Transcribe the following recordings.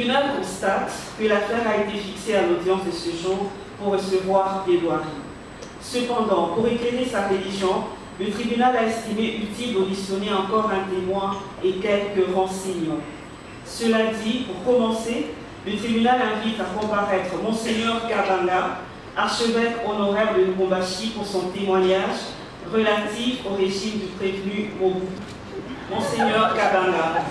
tribunal constate que l'affaire a été fixée à l'audience de ce jour pour recevoir plaidoirie. Cependant, pour éclairer sa religion, le tribunal a estimé utile d'auditionner encore un témoin et quelques renseignements. Cela dit, pour commencer, le tribunal invite à comparaître Monseigneur Kabanga, archevêque honoraire de Lubumbashi, pour son témoignage relatif au régime du prévenu Mobutu. Monseigneur Kabanga.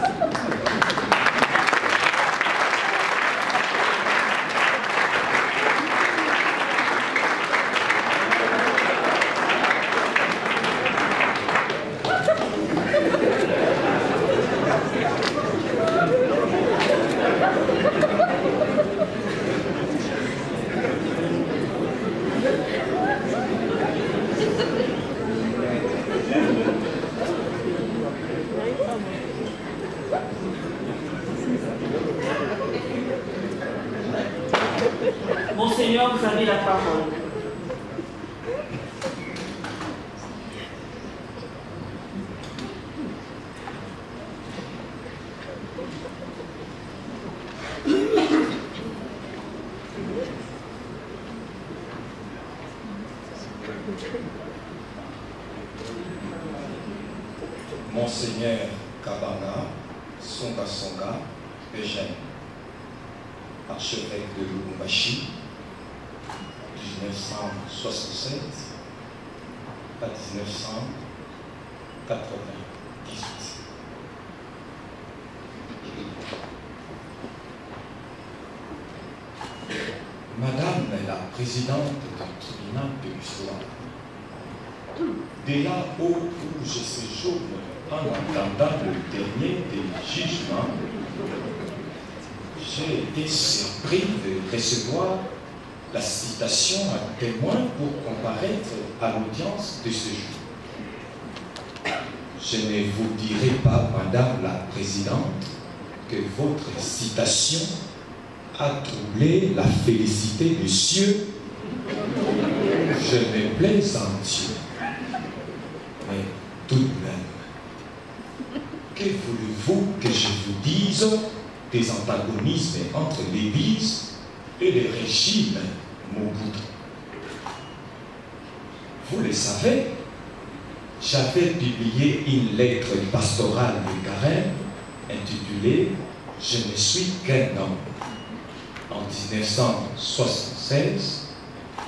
Monseigneur, vous avez la parole. Monseigneur Kabanga, Songa Eugène, archevêque de Lubumbashi, 1967 à 1998. Madame la présidente du tribunal de l'histoire, dès là où je séjourne en entendant le dernier des jugements, j'ai été surpris de recevoir la citation à témoin pour comparaître à l'audience de ce jour. Je ne vous dirai pas, Madame la Présidente, que votre citation a troublé la félicité des cieux. Je me plaisante Dieu. Mais tout de même, que voulez-vous que je vous dise des antagonismes entre l'Église et le régime Mobutu? Vous le savez, j'avais publié une lettre pastorale de carême intitulée « Je ne suis qu'un homme » en 1976,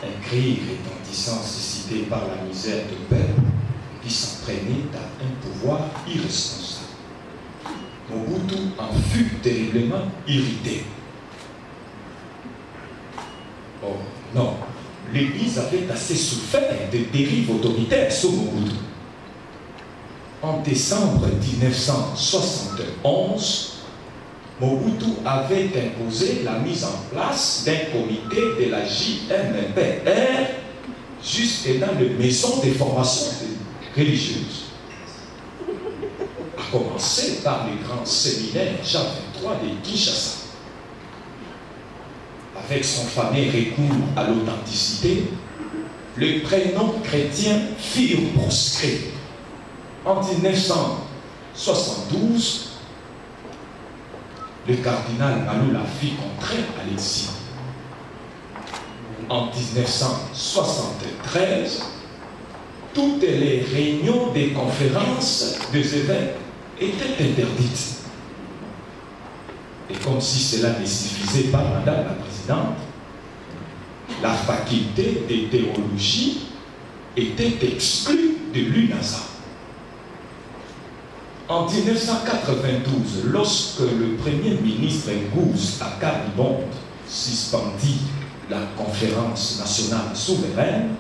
un cri retentissant suscité par la misère du peuple qui s'entraînait à un pouvoir irresponsable. Mobutu en fut terriblement irrité. Oh non, l'Église avait assez souffert des dérives autoritaires sous Mobutu. En décembre 1971, Mobutu avait imposé la mise en place d'un comité de la JMPR jusque dans les maisons de formation religieuse. À commencer par les grands séminaires Jean 23 de Kinshasa. Avec son fameux recours à l'authenticité, les prénoms chrétiens furent proscrits. En 1972, le cardinal Malula fit contraire à l'exil. En 1973, toutes les réunions des conférences des évêques étaient interdites. Et comme si cela ne suffisait pas, Madame la Présidente, la faculté de théologie était exclue de l'UNASA. En 1992, lorsque le Premier ministre Ngouze à Caribonde suspendit la conférence nationale souveraine,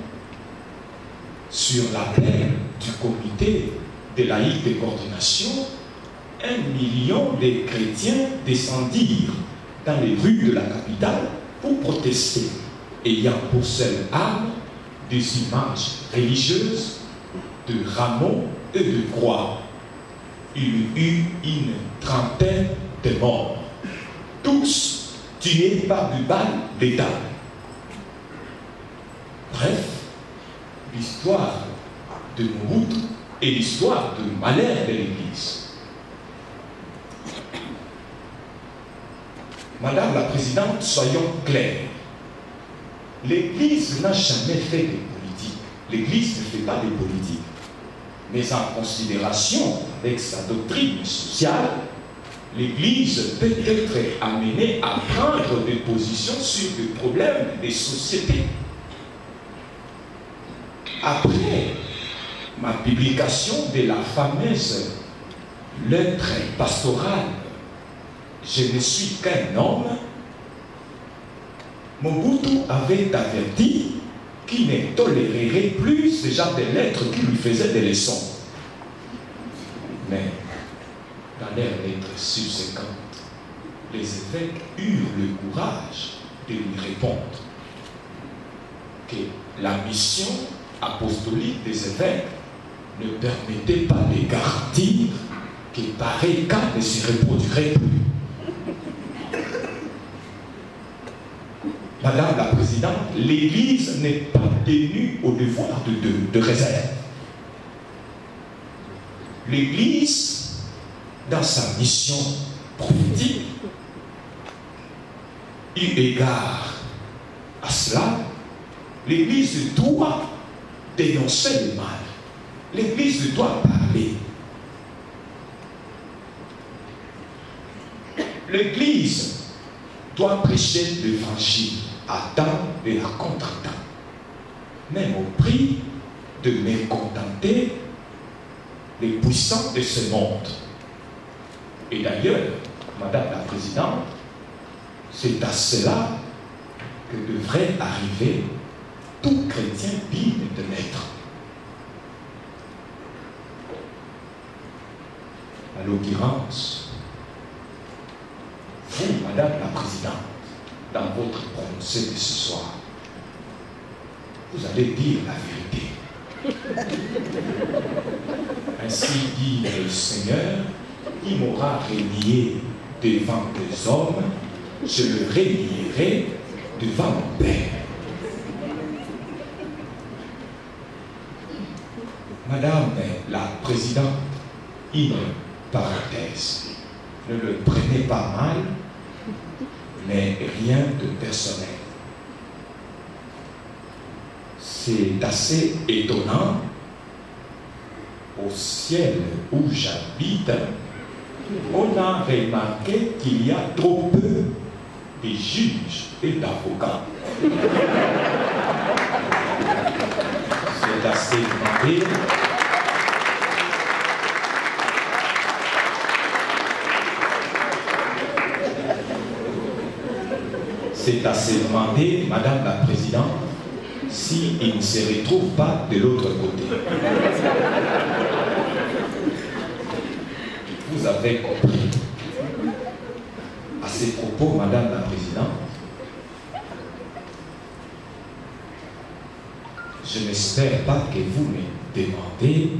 sur l'appel du comité de laïque de coordination, 1 million de chrétiens descendirent dans les rues de la capitale pour protester, ayant pour seule arme des images religieuses de rameaux et de croix. Il y eut une trentaine de morts, tous tués par du bal d'État. Bref, l'histoire de Mobutu est l'histoire du malheur de l'Église. Madame la Présidente, soyons clairs. L'Église n'a jamais fait de politique. L'Église ne fait pas de politique. Mais en considération avec sa doctrine sociale, l'Église peut être amenée à prendre des positions sur des problèmes des sociétés. Après ma publication de la fameuse lettre pastorale « Je ne suis qu'un homme », Mobutu avait averti qu'il ne tolérerait plus ce genre de lettres qui lui faisaient des leçons. Mais dans leurs lettres subséquentes, les évêques eurent le courage de lui répondre que la mission apostolique des évêques ne permettait pas de garantir que pareil cas ne se reproduirait plus. Madame la Présidente, l'Église n'est pas tenue au devoir de réserve. L'Église, dans sa mission prophétique, eu égard à cela, l'Église doit dénoncer le mal. L'Église doit parler. L'Église doit prêcher l'Évangile à temps et à contre-temps, même au prix de mécontenter les puissants de ce monde. Et d'ailleurs, Madame la Présidente, c'est à cela que devrait arriver tout chrétien digne de naître. À l'occurrence, vous, Madame la Présidente, dans votre prononcé de ce soir, vous allez dire la vérité. Ainsi dit le Seigneur, il m'aura régné devant des hommes, je le régnerai devant mon Père. Madame la Présidente, une parenthèse, ne le prenez pas mal, mais rien de personnel. C'est assez étonnant, au ciel où j'habite, on a remarqué qu'il y a trop peu de juges et d'avocats. C'est assez demandé. C'est à se demander, Madame la Présidente, s'il ne se retrouve pas de l'autre côté. Vous avez compris. À ces propos, Madame la Présidente, je n'espère pas que vous me demandez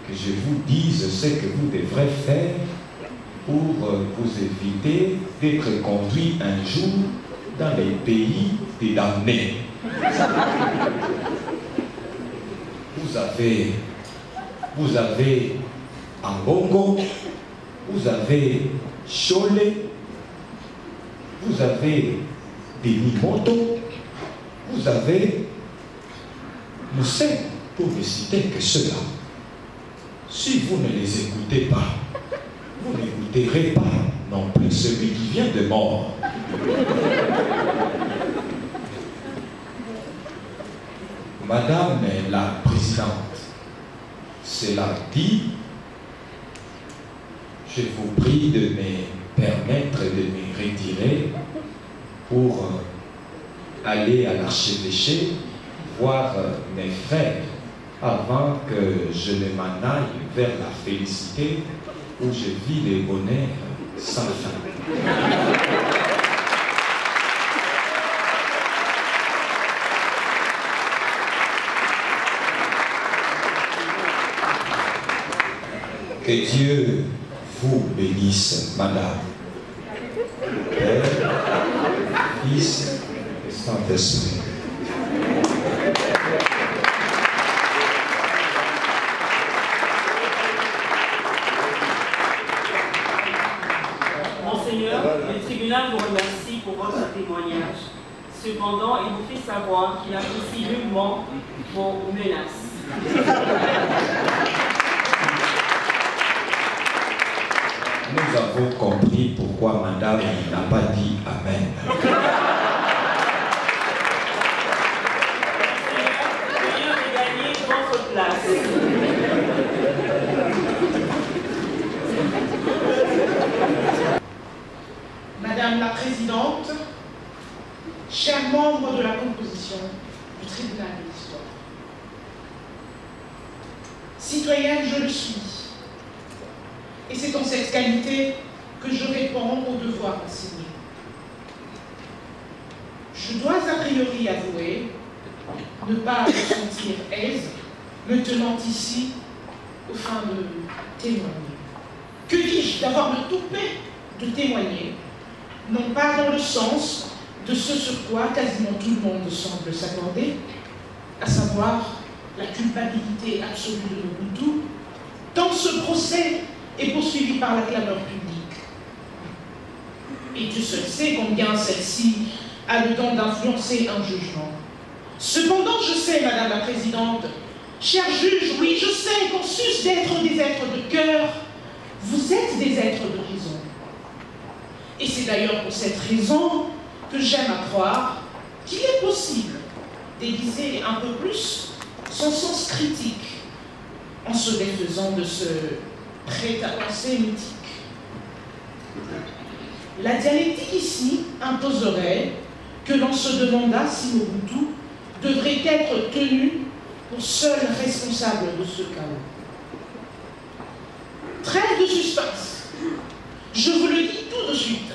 que je vous dise ce que vous devrez faire pour vous éviter d'être conduit un jour dans les pays des damnés. Vous avez Ambongo, vous avez Cholet, vous avez Denimoto, vous avez Moussé, pour ne citer que ceux-là. Si vous ne les écoutez pas, vous n'écouterez pas non plus celui qui vient de mort. Madame la Présidente, cela dit, je vous prie de me permettre de me retirer pour aller à l'archevêché voir mes frères avant que je ne m'en aille vers la félicité où je vis les bonheurs sans fin. Que Dieu vous bénisse, Madame. Père, Fils et Saint-Esprit. Monseigneur, le tribunal vous remercie pour votre témoignage. Cependant, il vous fait savoir qu'il apprécie nullement vos menaces. Nous avons compris pourquoi Madame n'a pas dit Amen. Seigneur, veuillez regagner votre place. Madame la Présidente, chers membres de la composition du tribunal de l'histoire, citoyenne, je le suis. Et c'est en cette qualité que je réponds au devoir assigné. Je dois a priori avouer ne pas me sentir aise me tenant ici au fin de témoigner. Que dis-je d'avoir le toupet de témoigner, non pas dans le sens de ce sur quoi quasiment tout le monde semble s'accorder, à savoir la culpabilité absolue de Mobutu, tant ce procès est poursuivi par la clameur publique. Et Dieu seul sait combien celle-ci a le temps d'influencer un jugement. Cependant, je sais, Madame la Présidente, chers juges, oui, je sais qu'en sus d'être des êtres de cœur, vous êtes des êtres de raison. Et c'est d'ailleurs pour cette raison que j'aime à croire qu'il est possible d'aiguiser un peu plus son sens critique en se défaisant de ce prêt-à-penser mythique. La dialectique ici imposerait que l'on se demandât si Mobutu devrait être tenu pour seul responsable de ce chaos. Trêve de suspense. Je vous le dis tout de suite.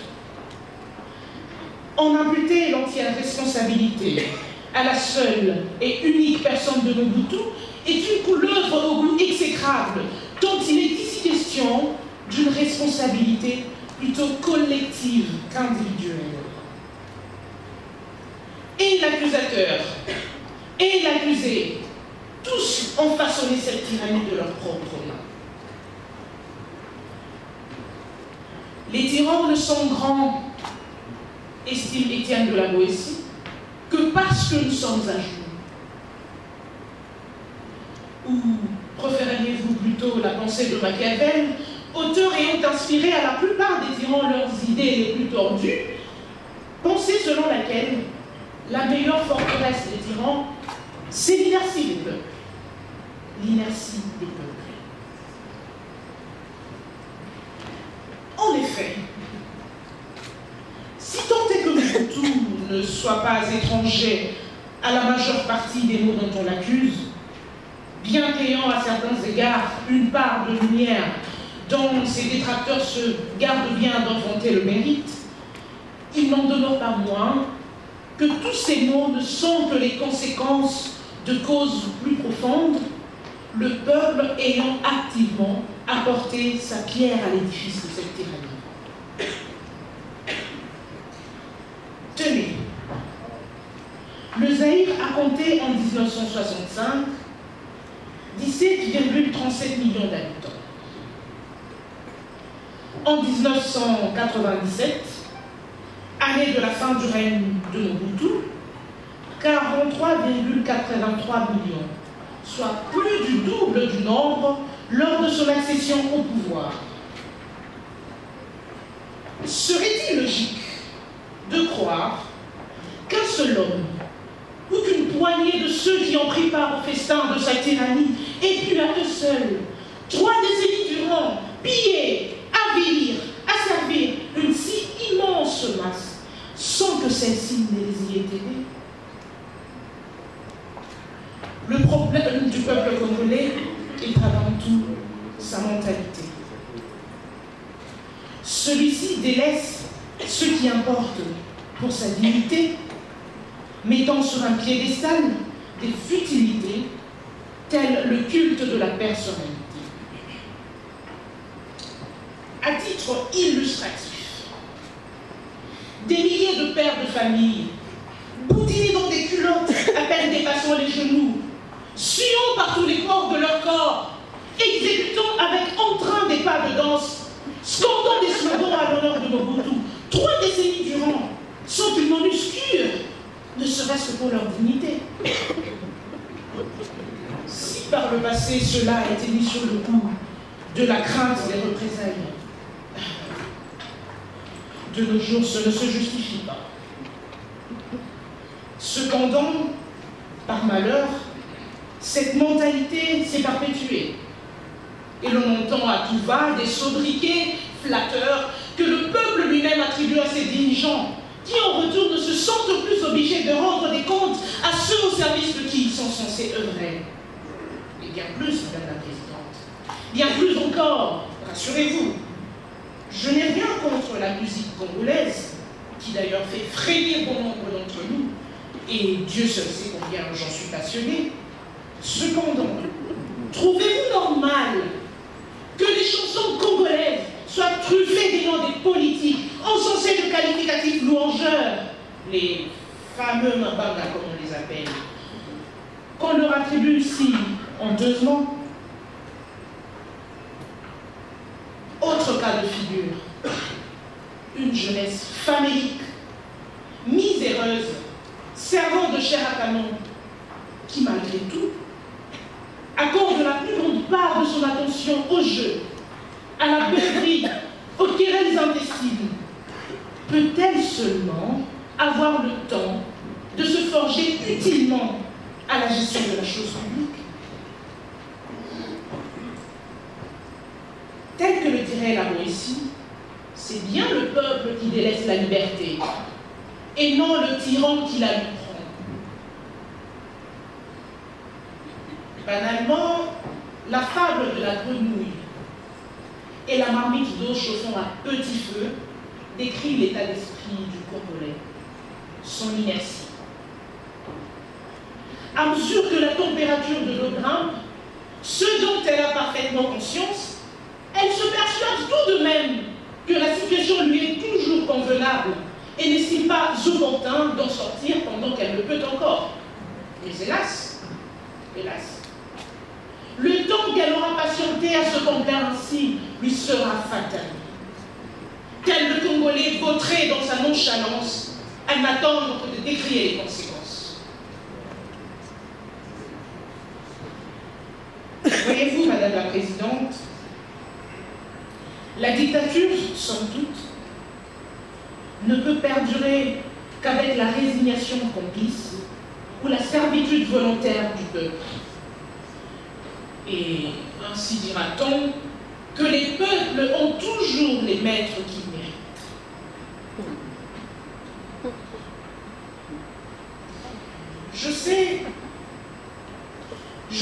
En imputer l'entière responsabilité à la seule et unique personne de Mobutu est une couleuvre au goût exécrable, dont il est ici question d'une responsabilité plutôt collective qu'individuelle. Et l'accusateur, et l'accusé, tous ont façonné cette tyrannie de leur propre main. Les tyrans ne sont grands, estime Étienne de la Boétie, que parce que nous sommes à genoux. Ou préféreriez-vous plutôt la pensée de Machiavel, auteur ayant inspiré à la plupart des tyrans leurs idées les plus tordues, pensée selon laquelle la meilleure forteresse des tyrans, c'est l'inertie des peuples. L'inertie des peuples. En effet, si tant est que Mobutu ne soit pas étranger à la majeure partie des mots dont on l'accuse, bien qu'ayant à certains égards une part de lumière dont ses détracteurs se gardent bien d'en vanter le mérite, il n'en demeure pas moins que tous ces mots ne sont que les conséquences de causes plus profondes, le peuple ayant activement apporté sa pierre à l'édifice de cette tyrannie. Tenez, le Zaïre a compté en 1965 17,37 millions d'habitants. En 1997, année de la fin du règne de Mobutu, 43,83 millions, soit plus du double du nombre lors de son accession au pouvoir. Serait-il logique de croire qu'un seul homme ou qu'une poignée de ceux qui ont pris part au festin de sa tyrannie aient pu à eux seuls, 3 décennies durant, piller, avilir, asservir une si immense masse sans que celle-ci ne les y ait aidés? Le problème du peuple congolais est avant tout sa mentalité. Celui-ci délaisse ce qui importe pour sa dignité, mettant sur un piédestal des futilités telles le culte de la personnalité. À titre illustratif, des milliers de pères de famille, boutinés dans des culottes à peine dépassant les genoux, suant par tous les corps de leur corps, exécutant avec entrain des pas de danse, scandant des slogans à l'honneur mort de Mobutu, 3 décennies durant, sont une monuscure, ne serait-ce que pour leur dignité. Si par le passé cela a été mis sur le coup de la crainte des représailles, de nos jours ce ne se justifie pas. Cependant, par malheur, cette mentalité s'est perpétuée. Et l'on entend à tout va des sobriquets flatteurs que le peuple lui-même attribue à ses dirigeants, qui en retour ne se sentent plus obligés de rendre des comptes à ceux au service de qui ils sont censés œuvrer. Et bien plus, Madame la Présidente, bien plus encore, rassurez-vous, je n'ai rien contre la musique congolaise, qui d'ailleurs fait frémir bon nombre d'entre nous, et Dieu seul sait combien j'en suis passionné. Cependant, trouvez-vous normal que les chansons congolaises soient truffées des noms des politiques, encensées de qualificatifs louangeurs, les fameux mabanga comme on les appelle, qu'on leur attribue si honteusement? Autre cas de figure, une jeunesse famélique, miséreuse, servant de chair à canon, qui malgré tout accorde la plus grande part de son attention au jeu, à la beuverie, aux querelles intestines. Peut-elle seulement avoir le temps de se forger utilement à la gestion de la chose publique? Tel que le dirait la Boétie, c'est bien le peuple qui délaisse la liberté, et non le tyran qui la lui prend. Banalement, la fable de la grenouille et la marmite d'eau chauffant à petit feu décrit l'état d'esprit du Congolais, son inertie. À mesure que la température de l'eau grimpe, ce dont elle a parfaitement conscience, elle se persuade tout de même que la situation lui est toujours convenable et n'estime pas opportun d'en sortir pendant qu'elle le peut encore. Mais hélas, le temps qu'elle aura patienté à se complaire ainsi lui sera fatal. Tel le Congolais vautré dans sa nonchalance, à n'attendre que de décrier les conséquences. Voyez-vous, Madame la Présidente, la dictature, sans doute, ne peut perdurer qu'avec la résignation complice ou la servitude volontaire du peuple. Et ainsi dira-t-on que les peuples ont toujours les maîtres qu'ils méritent. Je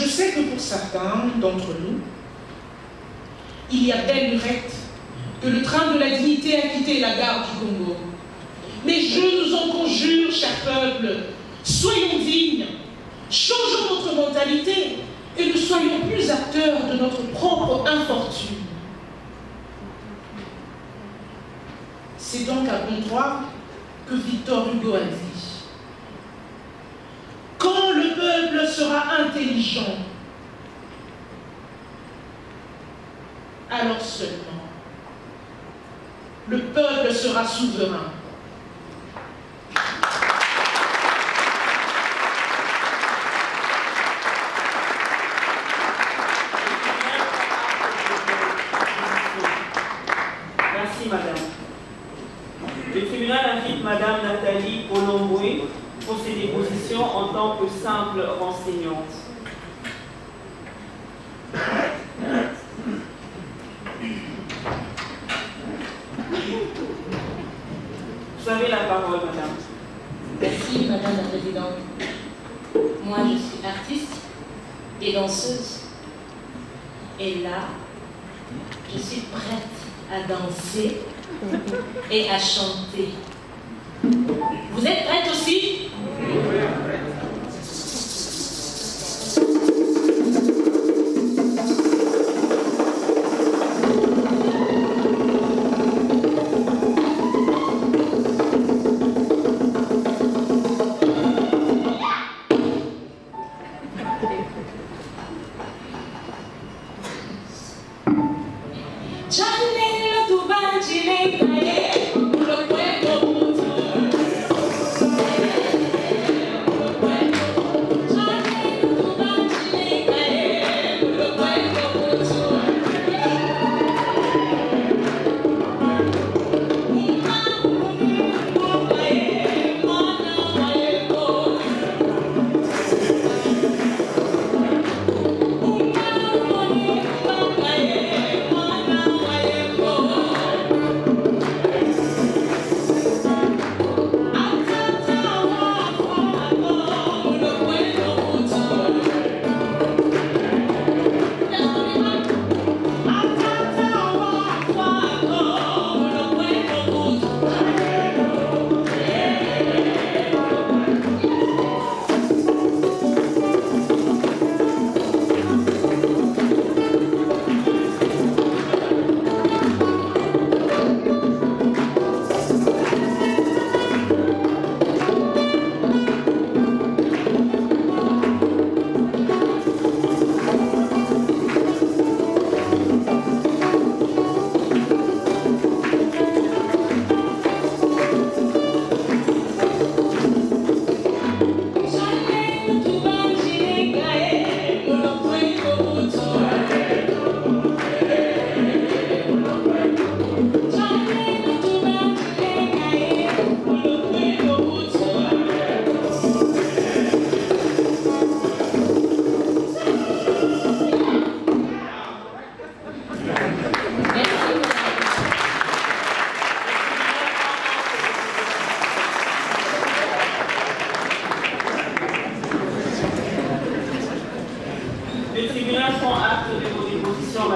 sais que pour certains d'entre nous, il y a belle lurette que le train de la dignité a quitté la gare du Congo. Mais je nous en conjure, chers peuples, soyons dignes, changeons notre mentalité et ne soyons plus acteurs de notre propre infortune. C'est donc à bon droit que Victor Hugo a dit: quand le peuple sera intelligent, alors seulement le peuple sera souverain. Merci, madame. Le tribunal invite madame Nathalie Colomboué pour ses dépositions en tant que simple renseignante. Vous avez la parole, madame. Merci, madame la présidente. Moi, je suis artiste et danseuse. Et là, je suis prête à danser et à chanter. Vous êtes prête aussi? Chanelo tu banchile kaye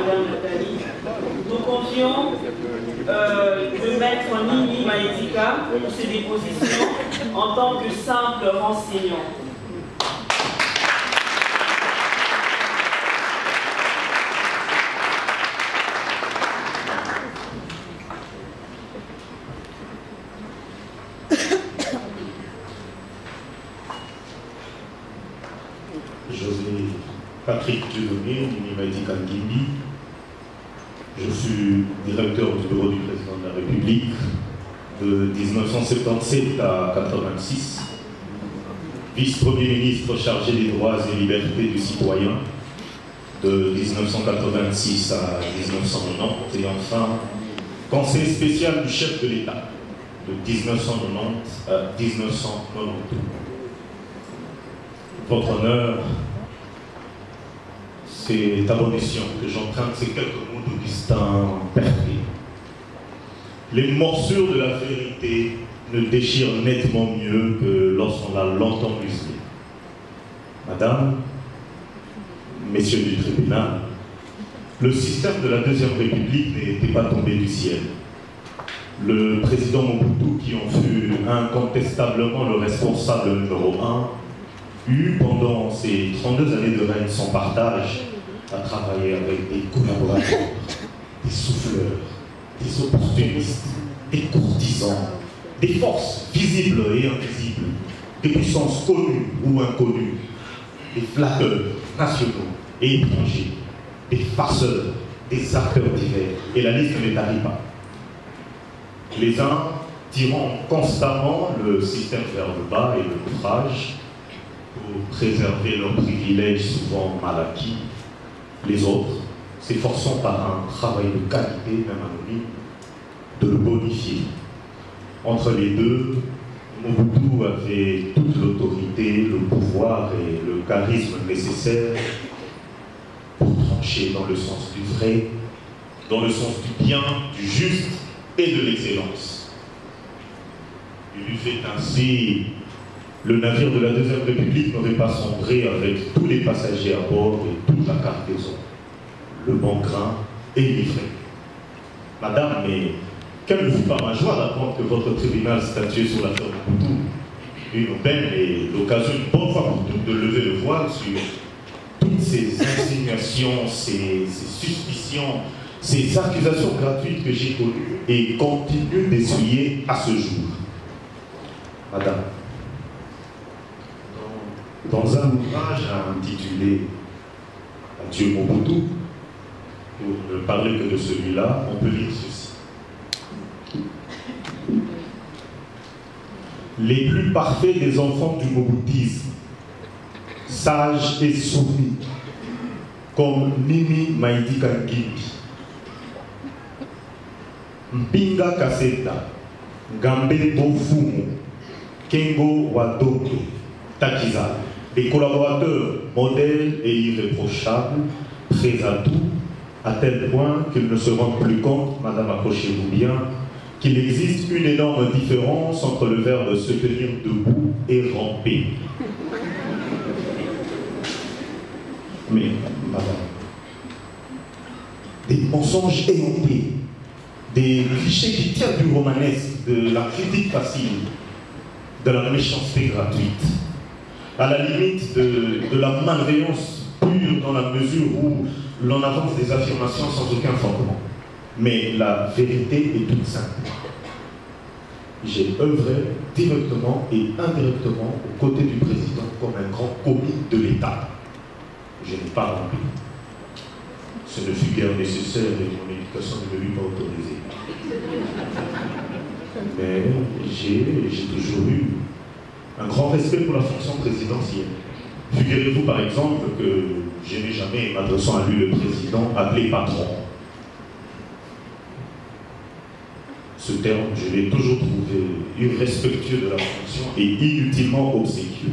Madame Nathalie, nous confions de Maître Mimi Maïdika pour ses dépositions en tant que simple renseignant. Patrick Dieudonné, Mimi Maïdika Ngimbi. Je suis directeur du bureau du président de la République de 1977 à 86, vice-premier ministre chargé des droits et libertés du citoyen de 1986 à 1990 et enfin conseiller spécial du chef de l'État de 1990 à 1992. Votre honneur, c'est à bon escient que j'emprunte ces quelques mots d'Augustin Berthier. Les morsures de la vérité ne déchirent nettement mieux que lorsqu'on l'a longtemps muselée. Madame, messieurs du tribunal, le système de la Deuxième République n'était pas tombé du ciel. Le président Mobutu, qui en fut incontestablement le responsable numéro 1, eut pendant ces 32 années de règne sans partage à travailler avec des collaborateurs, des souffleurs, des opportunistes, des courtisans, des forces visibles et invisibles, des puissances connues ou inconnues, des flatteurs nationaux et étrangers, des farceurs, des acteurs divers, et la liste ne tarit pas. Les uns tirant constamment le système vers le bas et le outrage pour préserver leurs privilèges souvent mal acquis, les autres s'efforçant par un travail de qualité, même anonyme, de le bonifier. Entre les deux, Mobutu avait toute l'autorité, le pouvoir et le charisme nécessaires pour trancher dans le sens du vrai, dans le sens du bien, du juste et de l'excellence. Il eût fait ainsi, le navire de la Deuxième République n'aurait pas sombré avec tous les passagers à bord et toute la cargaison, le bon grain et livré. Madame, mais quelle ne fut pas ma joie d'apprendre que votre tribunal statuait sur l'affaire Mobutu. Une aubaine et l'occasion une bonne fois pour toutes de lever le voile sur toutes ces insinuations, ces suspicions, ces accusations gratuites que j'ai connues et continue d'essuyer à ce jour. Madame, dans un ouvrage intitulé Adieu Mobutu, pour ne parler que de celui-là, on peut lire ceci. Les plus parfaits des enfants du Mobutisme, sages et soumis, comme Mimi Maïdika Ngimbi, Mpinga Kaseta, Ngambe Bofumu, Kengo Wadoto, Takiza, des collaborateurs modèles et irréprochables, prêts à tout, à tel point qu'ils ne se rendent plus compte, madame, accrochez-vous bien, qu'il existe une énorme différence entre le verbe se tenir debout et ramper. Mais, madame, des mensonges éhontés, des clichés qui tirent du romanesque, de la critique facile, de la méchanceté gratuite, à la limite de la malveillance pure dans la mesure où l'on avance des affirmations sans aucun fondement. Mais la vérité est toute simple. J'ai œuvré directement et indirectement aux côtés du président comme un grand commis de l'État. Je n'ai pas rempli. Ce ne fut guère nécessaire et mon éducation ne me l'eût pas autorisé. Mais j'ai toujours eu un grand respect pour la fonction présidentielle. Figurez-vous par exemple que je n'ai jamais, m'adressant à lui le président, appelé patron. Ce terme, je l'ai toujours trouvé irrespectueux de la fonction et inutilement obséquieux.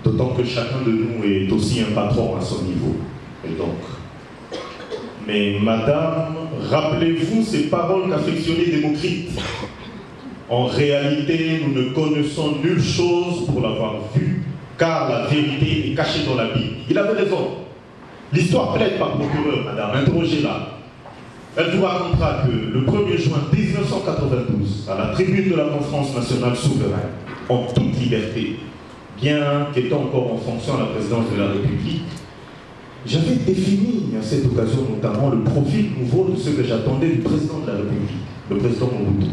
D'autant que chacun de nous est aussi un patron à son niveau. Et donc, mais madame, rappelez-vous ces paroles qu'affectionnait Démocrite. En réalité, nous ne connaissons nulle chose pour l'avoir vue, car la vérité est cachée dans la Bible. Il avait raison. L'histoire plaide par procureur, madame, interrogez-la. Elle vous racontera que le 1er juin 1992, à la tribune de la Conférence nationale souveraine, en toute liberté, bien qu'étant encore en fonction à la présidence de la République, j'avais défini à cette occasion notamment le profil nouveau de ce que j'attendais du président de la République, le président Mobutu,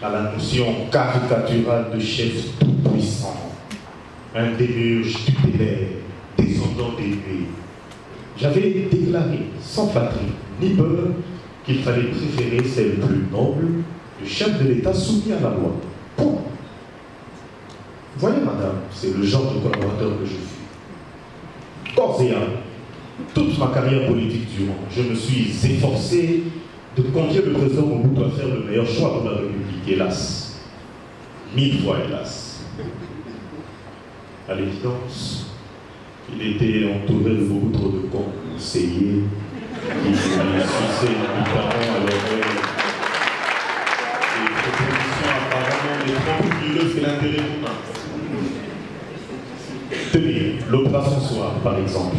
à la notion caricaturale de chef tout-puissant, un déluge tutélaire, descendant des nuées. J'avais déclaré, sans flatterie ni peur, qu'il fallait préférer celle plus noble, le chef de l'État soumis à la loi. Point. Voyez, madame, c'est le genre de collaborateur que je suis. Corps et âme, toute ma carrière politique durant, je me suis efforcé de confier le président Mobutu à faire le meilleur choix pour la République. Hélas, 1000 fois hélas. À l'évidence, il était entouré de beaucoup trop de conseillers qui allaient sucer notamment à l'oreille des propositions apparemment les trop populeuses que l'intérêt humain. Tenez, l'opération soir, par exemple.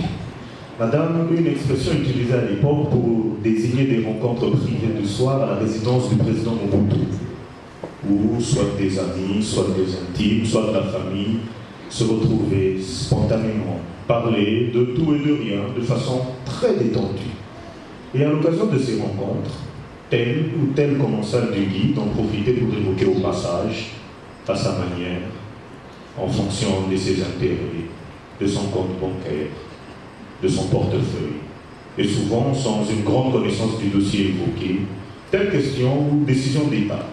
Madame, une expression utilisée à l'époque pour désigner des rencontres privées de soir à la résidence du président Mobutu, où soit des amis, soit des intimes, soit de la famille se retrouver spontanément, parler de tout et de rien, de façon très détendue. Et à l'occasion de ces rencontres, tel ou tel commensal du guide en profitait pour évoquer au passage, à sa manière, en fonction de ses intérêts, de son compte bancaire, de son portefeuille, et souvent sans une grande connaissance du dossier évoqué, telle question ou décision d'État,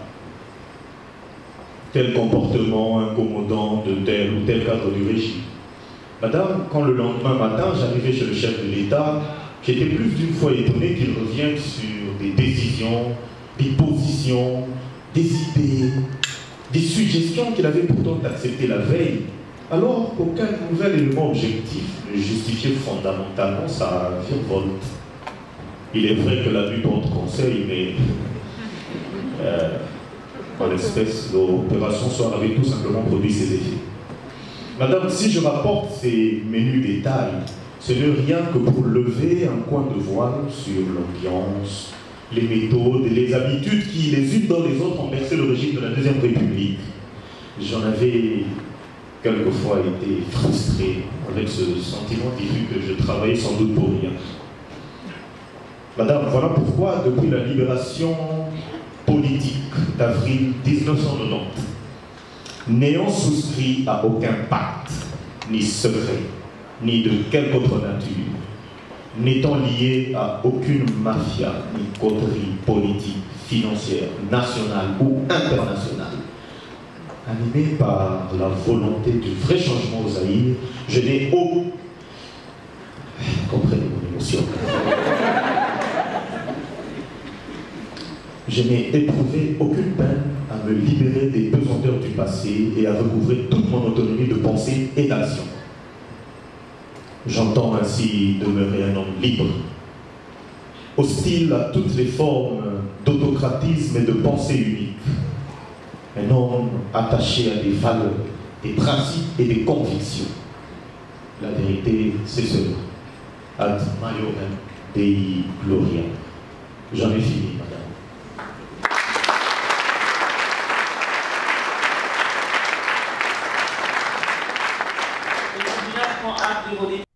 tel comportement incommodant de tel ou tel cadre du régime. Madame, quand le lendemain matin j'arrivais chez le chef de l'État, j'étais plus d'une fois étonné qu'il revienne sur des décisions, des positions, des idées, des suggestions qu'il avait pourtant acceptées la veille, alors qu'aucun nouvel élément objectif ne justifiait fondamentalement sa virevolte. Il est vrai que l'abus porte conseil, mais en l'espèce, l'opération soir avait tout simplement produit ses effets. Madame, si je rapporte ces menus détails, ce n'est rien que pour lever un coin de voile sur l'ambiance, les méthodes et les habitudes qui, les unes dans les autres, ont bercé le régime de la Deuxième République. J'en avais quelquefois été frustré avec ce sentiment diffus que je travaillais sans doute pour rien. Madame, voilà pourquoi, depuis la libération politique d'avril 1990, n'ayant souscrit à aucun pacte, ni secret, ni de quelque autre nature, n'étant lié à aucune mafia, ni coterie politique, financière, nationale ou internationale, animé par la volonté du vrai changement au Zaïre, je n'ai aucun... Comprenez mon émotion. Je n'ai éprouvé aucune peine à me libérer des pesanteurs du passé et à recouvrer toute mon autonomie de pensée et d'action. J'entends ainsi demeurer un homme libre, hostile à toutes les formes d'autocratisme et de pensée unique. Un homme attaché à des valeurs, des principes et des convictions. La vérité, c'est cela. Ad maiorem Dei gloria. J'en ai fini, madame. Le tribunal prend acte de vos